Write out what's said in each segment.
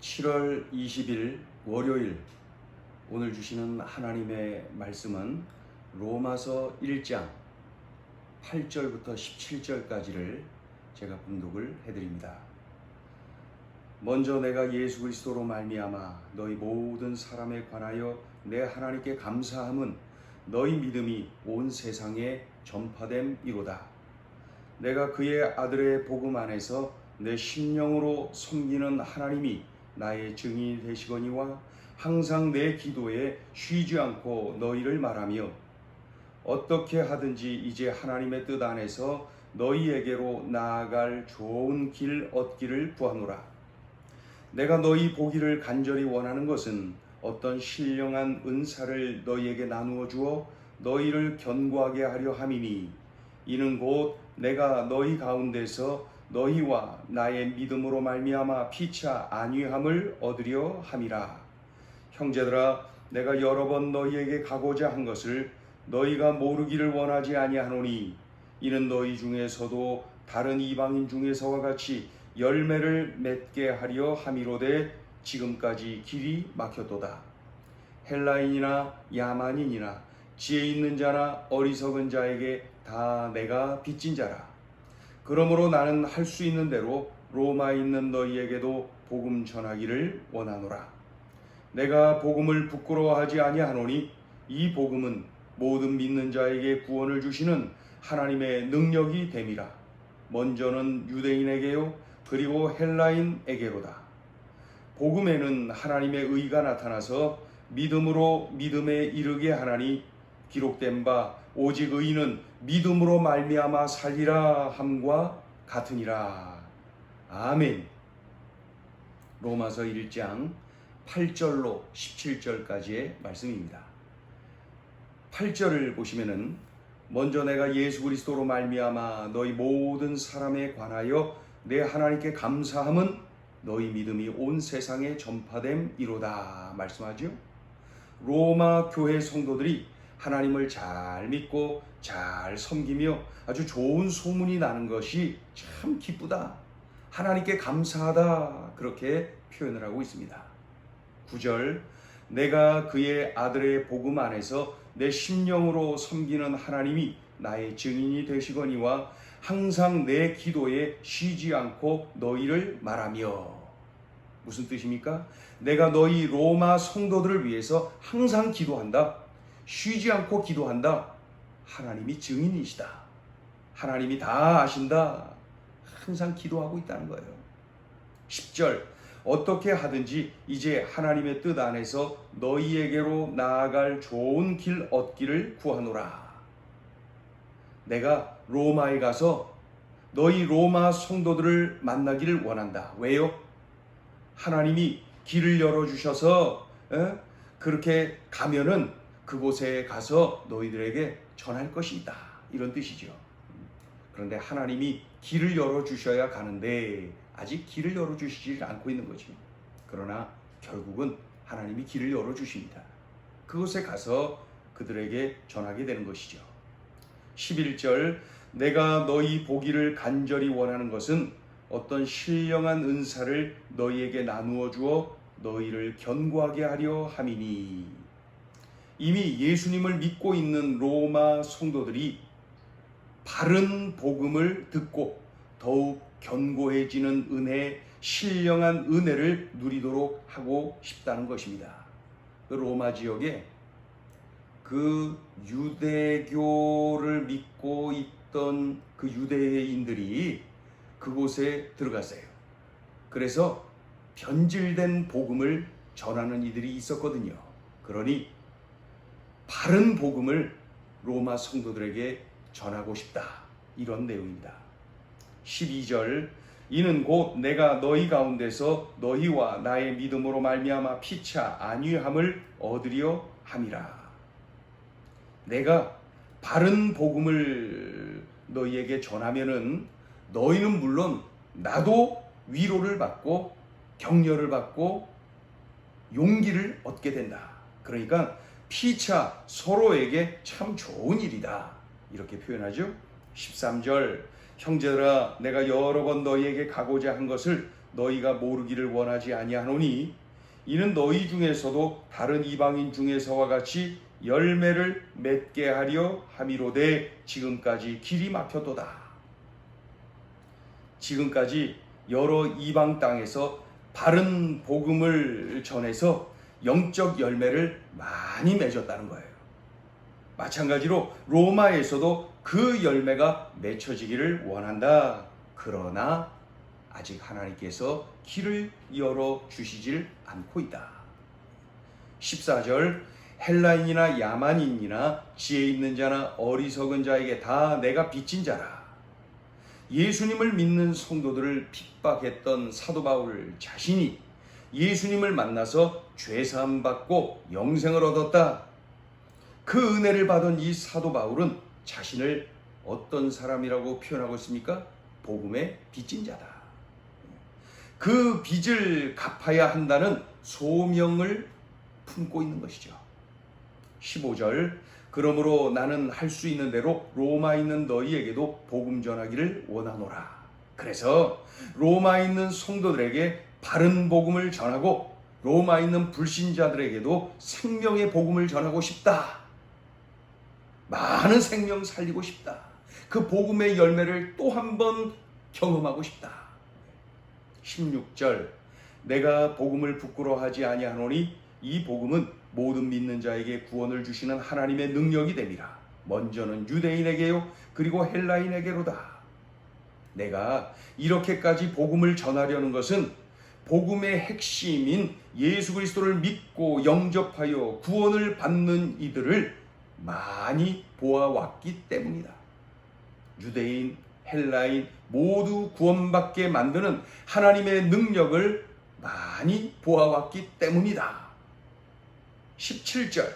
7월 20일 월요일, 오늘 주시는 하나님의 말씀은 로마서 1장 8절부터 17절까지를 제가 봉독을 해드립니다. 먼저 내가 예수 그리스도로 말미암아 너희 모든 사람에 관하여 내 하나님께 감사함은 너희 믿음이 온 세상에 전파됨이로다. 내가 그의 아들의 복음 안에서 내 심령으로 섬기는 하나님이 나의 증인이 되시거니와 항상 내 기도에 쉬지 않고 너희를 말하며 어떻게 하든지 이제 하나님의 뜻 안에서 너희에게로 나아갈 좋은 길 얻기를 구하노라. 내가 너희 보기를 간절히 원하는 것은 어떤 신령한 은사를 너희에게 나누어 주어 너희를 견고하게 하려 함이니 이는 곧 내가 너희 가운데서 너희와 나의 믿음으로 말미암아 피차 안위함을 얻으려 함이라. 형제들아, 내가 여러 번 너희에게 가고자 한 것을 너희가 모르기를 원하지 아니하노니 이는 너희 중에서도 다른 이방인 중에서와 같이 열매를 맺게 하려 함이로되 지금까지 길이 막혔도다. 헬라인이나 야만인이나 지혜 있는 자나 어리석은 자에게 다 내가 빚진 자라. 그러므로 나는 할 수 있는 대로 로마에 있는 너희에게도 복음 전하기를 원하노라. 내가 복음을 부끄러워하지 아니하노니 이 복음은 모든 믿는 자에게 구원을 주시는 하나님의 능력이 됨이라. 먼저는 유대인에게요 그리고 헬라인에게로다. 복음에는 하나님의 의가 나타나서 믿음으로 믿음에 이르게 하나니 기록된 바 오직 의인은 믿음으로 말미암아 살리라 함과 같으니라. 아멘. 로마서 1장 8절로 17절까지의 말씀입니다. 8절을 보시면은 먼저 내가 예수 그리스도로 말미암아 너희 모든 사람에 관하여 내 하나님께 감사함은 너희 믿음이 온 세상에 전파됨이로다 말씀하죠. 로마 교회 성도들이 하나님을 잘 믿고 잘 섬기며 아주 좋은 소문이 나는 것이 참 기쁘다, 하나님께 감사하다, 그렇게 표현을 하고 있습니다. 9절, 내가 그의 아들의 복음 안에서 내 심령으로 섬기는 하나님이 나의 증인이 되시거니와 항상 내 기도에 쉬지 않고 너희를 말하며. 무슨 뜻입니까? 내가 너희 로마 성도들을 위해서 항상 기도한다, 쉬지 않고 기도한다. 하나님이 증인이시다, 하나님이 다 아신다, 항상 기도하고 있다는 거예요. 10절, 어떻게 하든지 이제 하나님의 뜻 안에서 너희에게로 나아갈 좋은 길 얻기를 구하노라. 내가 로마에 가서 너희 로마 성도들을 만나기를 원한다. 왜요? 하나님이 길을 열어주셔서 그렇게 가면은 그곳에 가서 너희들에게 전할 것이 있다, 이런 뜻이죠. 그런데 하나님이 길을 열어주셔야 가는데 아직 길을 열어주시지 않고 있는 거죠. 그러나 결국은 하나님이 길을 열어주십니다. 그곳에 가서 그들에게 전하게 되는 것이죠. 11절, 내가 너희 보기를 간절히 원하는 것은 어떤 신령한 은사를 너희에게 나누어 주어 너희를 견고하게 하려 함이니. 이미 예수님을 믿고 있는 로마 성도들이 바른 복음을 듣고 더욱 견고해지는 은혜, 신령한 은혜를 누리도록 하고 싶다는 것입니다. 그 로마 지역에 그 유대교를 믿고 있던 그 유대인들이 그곳에 들어갔어요. 그래서 변질된 복음을 전하는 이들이 있었거든요. 그러니 바른 복음을 로마 성도들에게 전하고 싶다, 이런 내용입니다. 12절, 이는 곧 내가 너희 가운데서 너희와 나의 믿음으로 말미암아 피차 안위함을 얻으려 함이라. 내가 바른 복음을 너희에게 전하면은 너희는 물론 나도 위로를 받고 격려를 받고 용기를 얻게 된다. 그러니까 피차 서로에게 참 좋은 일이다, 이렇게 표현하죠. 13절, 형제들아, 내가 여러 번 너희에게 가고자 한 것을 너희가 모르기를 원하지 아니하노니 이는 너희 중에서도 다른 이방인 중에서와 같이 열매를 맺게 하려 함이로되 지금까지 길이 막혔도다. 지금까지 여러 이방 땅에서 바른 복음을 전해서 영적 열매를 많이 맺었다는 거예요. 마찬가지로 로마에서도 그 열매가 맺혀지기를 원한다. 그러나 아직 하나님께서 길을 열어주시질 않고 있다. 14절 헬라인이나 야만인이나 지혜 있는 자나 어리석은 자에게 다 내가 빚진 자라. 예수님을 믿는 성도들을 핍박했던 사도 바울 자신이 예수님을 만나서 죄사함 받고 영생을 얻었다. 그 은혜를 받은 이 사도 바울은 자신을 어떤 사람이라고 표현하고 있습니까? 복음의 빚진 자다. 그 빚을 갚아야 한다는 소명을 품고 있는 것이죠. 15절 그러므로 나는 할 수 있는 대로 로마에 있는 너희에게도 복음 전하기를 원하노라. 그래서 로마에 있는 성도들에게 바른 복음을 전하고 로마에 있는 불신자들에게도 생명의 복음을 전하고 싶다. 많은 생명 살리고 싶다. 그 복음의 열매를 또 한 번 경험하고 싶다. 16절 내가 복음을 부끄러워하지 아니하노니 이 복음은 모든 믿는 자에게 구원을 주시는 하나님의 능력이 됨이라. 먼저는 유대인에게요 그리고 헬라인에게로다. 내가 이렇게까지 복음을 전하려는 것은 복음의 핵심인 예수 그리스도를 믿고 영접하여 구원을 받는 이들을 많이 보아왔기 때문이다. 유대인, 헬라인 모두 구원받게 만드는 하나님의 능력을 많이 보아왔기 때문이다. 17절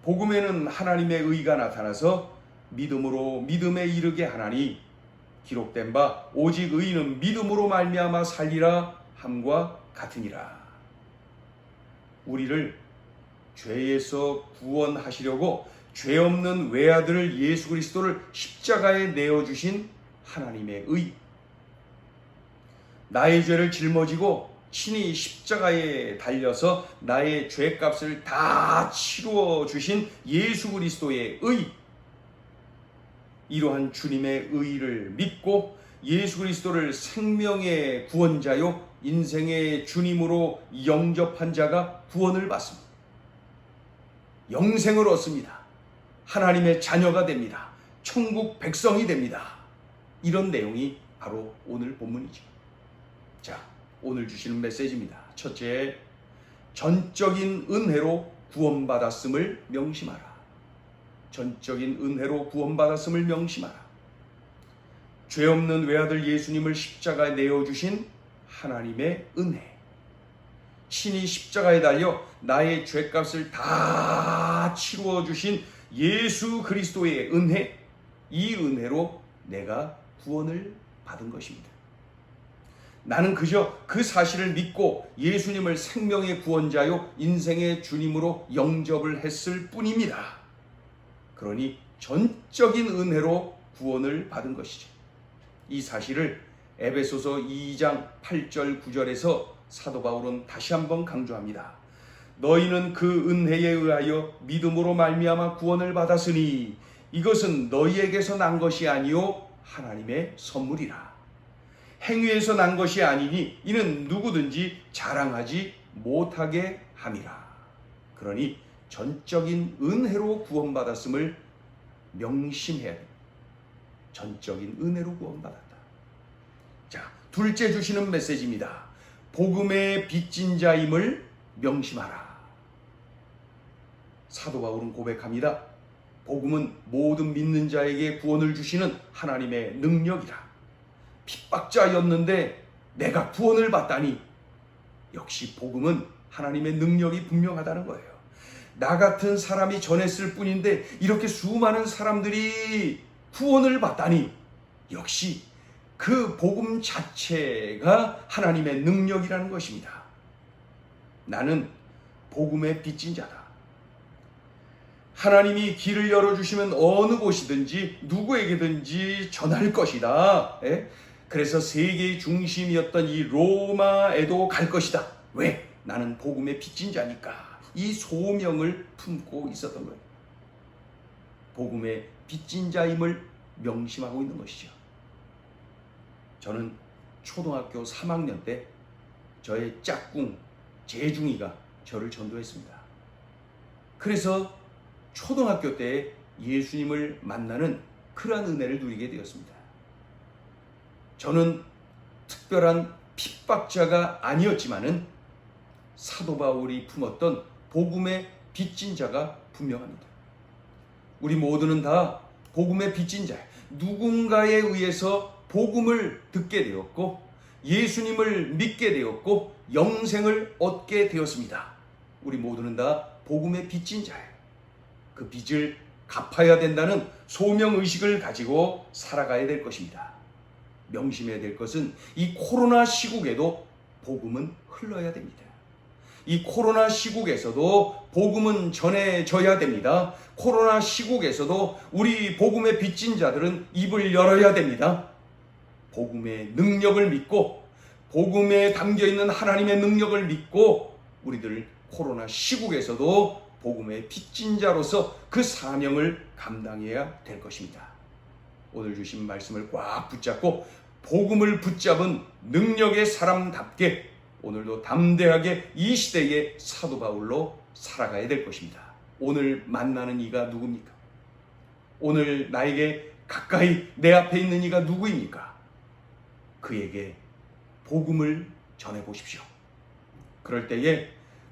복음에는 하나님의 의가 나타나서 믿음으로 믿음에 이르게 하나니 기록된 바 오직 의인은 믿음으로 말미암아 살리라 함과 같으니라. 우리를 죄에서 구원하시려고 죄 없는 외아들 예수 그리스도를 십자가에 내어주신 하나님의 의, 나의 죄를 짊어지고 친히 십자가에 달려서 나의 죄값을 다 치루어 주신 예수 그리스도의 의, 이러한 주님의 의를 믿고 예수 그리스도를 생명의 구원자요 인생의 주님으로 영접한 자가 구원을 받습니다. 영생을 얻습니다. 하나님의 자녀가 됩니다. 천국 백성이 됩니다. 이런 내용이 바로 오늘 본문이죠. 자, 오늘 주시는 메시지입니다. 첫째, 전적인 은혜로 구원받았음을 명심하라. 전적인 은혜로 구원받았음을 명심하라. 죄 없는 외아들 예수님을 십자가에 내어주신 하나님의 은혜, 친히 십자가에 달려 나의 죄값을 다 치루어 주신 예수 그리스도의 은혜, 이 은혜로 내가 구원을 받은 것입니다. 나는 그저 그 사실을 믿고 예수님을 생명의 구원자요 인생의 주님으로 영접을 했을 뿐입니다. 그러니 전적인 은혜로 구원을 받은 것이죠. 이 사실을 에베소서 2장 8절 9절에서 사도 바울은 다시 한번 강조합니다. 너희는 그 은혜에 의하여 믿음으로 말미암아 구원을 받았으니 이것은 너희에게서 난 것이 아니요 하나님의 선물이라. 행위에서 난 것이 아니니 이는 누구든지 자랑하지 못하게 함이라. 그러니 전적인 은혜로 구원받았음을 명심해야 됩니다. 전적인 은혜로 구원받았다. 자, 둘째 주시는 메시지입니다. 복음의 빚진 자임을 명심하라. 사도 바울은 고백합니다. 복음은 모든 믿는 자에게 구원을 주시는 하나님의 능력이라. 핍박자였는데 내가 구원을 받다니, 역시 복음은 하나님의 능력이 분명하다는 거예요. 나 같은 사람이 전했을 뿐인데 이렇게 수많은 사람들이 구원을 받다니, 역시 그 복음 자체가 하나님의 능력이라는 것입니다. 나는 복음의 빚진 자다. 하나님이 길을 열어주시면 어느 곳이든지 누구에게든지 전할 것이다. 그래서 세계의 중심이었던 이 로마에도 갈 것이다. 왜? 나는 복음의 빚진 자니까. 이 소명을 품고 있었던 거예요. 복음의 빚진 자임을 명심하고 있는 것이죠. 저는 초등학교 3학년 때 저의 짝꿍 재중이가 저를 전도했습니다. 그래서 초등학교 때 예수님을 만나는 그러한 은혜를 누리게 되었습니다. 저는 특별한 핍박자가 아니었지만은 사도 바울이 품었던 복음의 빚진 자가 분명합니다. 우리 모두는 다 복음의 빚진 자, 누군가에 의해서 복음을 듣게 되었고 예수님을 믿게 되었고 영생을 얻게 되었습니다. 우리 모두는 다 복음의 빚진 자예요. 그 빚을 갚아야 된다는 소명의식을 가지고 살아가야 될 것입니다. 명심해야 될 것은 이 코로나 시국에도 복음은 흘러야 됩니다. 이 코로나 시국에서도 복음은 전해져야 됩니다. 코로나 시국에서도 우리 복음의 빚진 자들은 입을 열어야 됩니다. 복음의 능력을 믿고 복음에 담겨있는 하나님의 능력을 믿고 우리들 코로나 시국에서도 복음의 빚진 자로서 그 사명을 감당해야 될 것입니다. 오늘 주신 말씀을 꽉 붙잡고 복음을 붙잡은 능력의 사람답게 오늘도 담대하게 이 시대의 사도 바울로 살아가야 될 것입니다. 오늘 만나는 이가 누굽니까? 오늘 나에게 가까이 내 앞에 있는 이가 누구입니까? 그에게 복음을 전해보십시오. 그럴 때에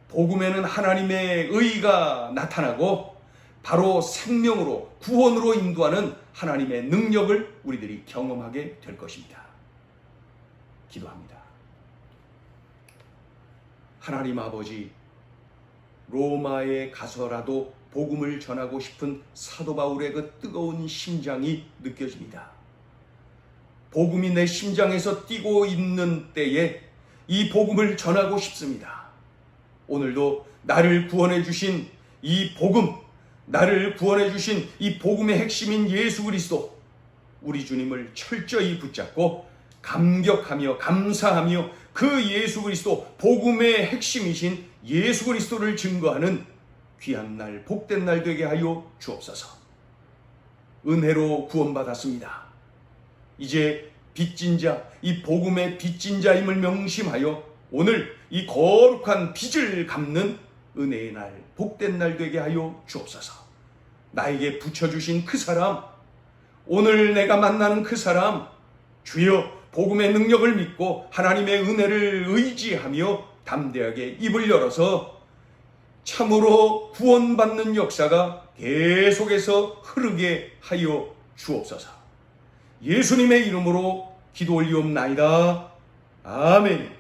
복음에는 하나님의 의가 나타나고 바로 생명으로 구원으로 인도하는 하나님의 능력을 우리들이 경험하게 될 것입니다. 기도합니다. 하나님 아버지, 로마에 가서라도 복음을 전하고 싶은 사도 바울의 그 뜨거운 심장이 느껴집니다. 복음이 내 심장에서 뛰고 있는 때에 이 복음을 전하고 싶습니다. 오늘도 나를 구원해 주신 이 복음, 나를 구원해 주신 이 복음의 핵심인 예수 그리스도, 우리 주님을 철저히 붙잡고 감격하며 감사하며 그 예수 그리스도, 복음의 핵심이신 예수 그리스도를 증거하는 귀한 날, 복된 날 되게 하여 주옵소서. 은혜로 구원받았습니다. 이제 빚진 자, 이 복음의 빚진 자임을 명심하여 오늘 이 거룩한 빚을 갚는 은혜의 날, 복된 날 되게 하여 주옵소서. 나에게 붙여주신 그 사람, 오늘 내가 만나는 그 사람, 주여 복음의 능력을 믿고 하나님의 은혜를 의지하며 담대하게 입을 열어서 참으로 구원받는 역사가 계속해서 흐르게 하여 주옵소서. 예수님의 이름으로 기도 올리옵나이다. 아멘.